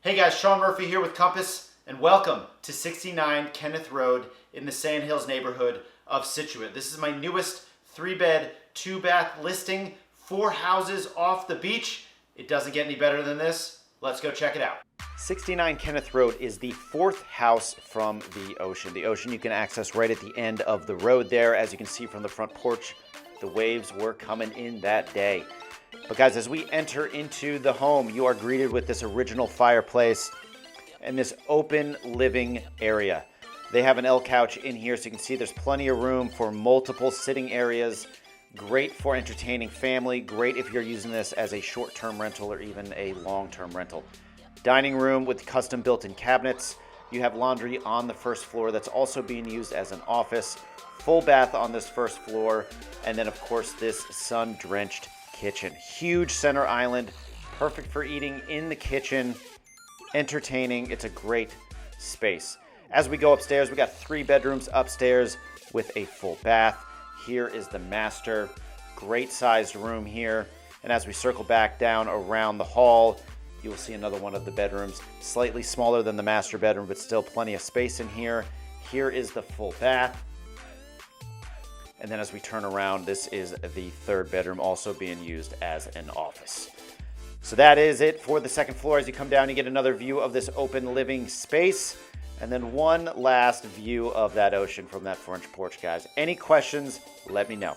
Hey guys, Sean Murphy here with Compass, and welcome to 69 Kenneth Road in the Sand Hills neighborhood of Scituate. This is my newest 3-bed, 2-bath listing, 4 houses off the beach. It doesn't get any better than this. Let's go check it out. 69 Kenneth Road is the 4th house from the ocean. The ocean you can access right at the end of the road there. As you can see from the front porch, the waves were coming in that day. But guys, as we enter into the home, you are greeted with this original fireplace and this open living area. They have an L couch in here, so you can see there's plenty of room for multiple sitting areas. Great for entertaining family. Great if you're using this as a short-term rental or even a long-term rental. Dining room with custom built-in cabinets. You have laundry on the first floor that's also being used as an office. Full bath on this first floor. And then, of course, this sun-drenched kitchen. Huge center island, perfect for eating in the kitchen, entertaining. It's a great space. As we go upstairs, we got 3 bedrooms upstairs with a full bath. Here is the master. Great sized room here. And as we circle back down around the hall, you will see another one of the bedrooms, slightly smaller than the master bedroom, but still plenty of space in here. Here is the full bath. And then as we turn around, this is the 3rd bedroom, also being used as an office. So that is it for the 2nd floor. As you come down, you get another view of this open living space. And then one last view of that ocean from that front porch, guys. Any questions, let me know.